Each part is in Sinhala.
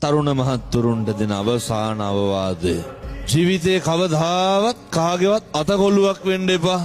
තරුණ මහත්තුරුන්ට දෙන අවසාන අවවාදය. ජීවිතේ කවදාවත් කාගේවත් අතකොල්ලුවක් වෙන්න එපා.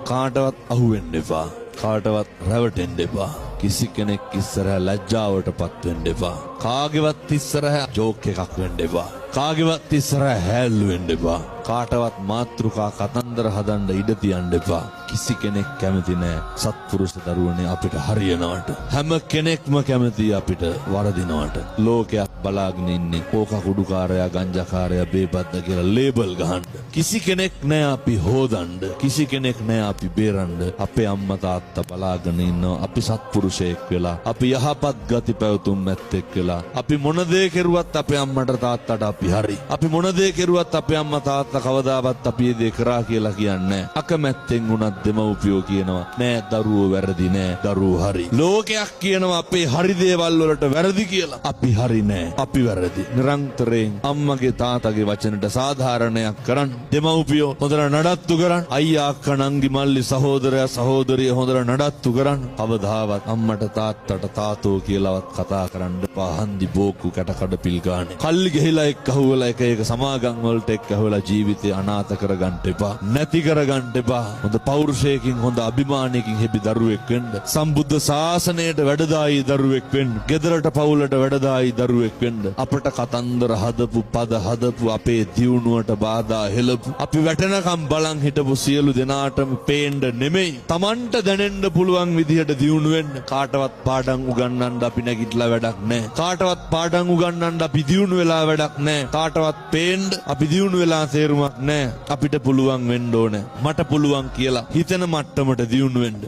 කාටවත් අහු වෙන්න එපා. කාටවත් රැවටෙන්න එපා. කිසි කෙනෙක් ඉස්සරහ ලැජ්ජාවටපත් වෙන්න එපා. කාගේවත් ඉස්සරහ ජෝක් එකක් වෙන්න එපා. කාගේවත් ඉස්සරහ හැල්ලු වෙන්න එපා. කාටවත් මාත්‍රිකා කතන්දර හදන්න ඉඩ තියන්න එපා. කිසි කෙනෙක් කැමති නෑ සත්පුරුෂ දරුවනේ අපිට හරියනවට. හැම කෙනෙක්ම කැමති අපිට වරදිනවට. ලෝකයක් බලාගෙන ඉන්නේ කෝක කුඩුකාරයා, ගංජාකාරයා, බේපත්ත කියලා ලේබල් ගහන්න. කිසි කෙනෙක් නෑ අපි හොදන්න. කිසි කෙනෙක් නෑ අපි බේරන්න. අපේ අම්මා තාත්තා බලාගෙන ඉන්නවා අපි සත්පුරුෂයෙක් වෙලා. අපි යහපත් ගති පැවතුම් ඇත්තෙක් වෙලා. අපි මොන දේ කෙරුවත් අපේ අම්මට තාත්තට අපි හරි. අපි මොන දේ කෙරුවත් අපේ අම්මා තාත්තා කවදාවත් අපි ඒ දේ කරා කියලා කියන්නේ නෑ. අකමැත්තෙන් උනත් දෙමව්පියෝ කියනවා නෑ දරුවෝ වැරදි නෑ, දරුවෝ හරි. ලෝකයක් කියනවා අපේ හරි දේවල් වලට වැරදි කියලා. අපි හරි නෑ, අපි වැරදි. නිරන්තරයෙන් අම්මගේ තාත්තගේ වචනට සාධාරණයක් කරන්න. දෙමව්පියෝ හොඳට නඩත්තු කරන්න. අයියා අක්කා නංගි මල්ලි සහෝදරයා සහෝදරිය හොඳට නඩත්තු කරන්න. කවදාවත් අම්මට තාත්තට තාතෝ කියලාවත් කතා කරන්න එපා. හන්දි බෝක්කු කැටකඩ පිල් ගානේ. කල්ලි ගිහිලා එක්ක අහුවලා එක සමාගම් වලට එක්ක අහුවලා ජීවිතේ අනාථ කරගන්න එපා. නැති කරගන්න එපා. හොඳ පෞරුෂයකින් හොඳ අභිමානයකින් හෙබි දරුවෙක් වෙන්න. සම්බුද්ධ ශාසනයට වැඩදායි දරුවෙක් වෙන්න. ගෙදරට පවුලට වැඩදායි දරුවෙක් වෙන්න. අපට කතන්දර හදපු පද හදපු අපේ දියුණුවට බාධා හෙළපු අපි වැටෙනකම් බලන් හිටපු සියලු දෙනාටම පේන්න නෙමෙයි Tamanට දැනෙන්න පුළුවන් විදිහට දියුණු වෙන්න. කාටවත් පාඩම් උගන්වන්න අපි නැගිටලා වැඩක් නැහැ. කාටවත් පාඩම් උගන්වන්න අපි දියුණු වෙලා වැඩක් නැහැ. කාටවත් පේන්න අපි දියුණු වෙලා තේරුමක් නැහැ. අපිට පුළුවන් වෙන්න ඕනේ. මට පුළුවන් කියලා හිතෙන මට්ටමට දියුණු වෙන්න.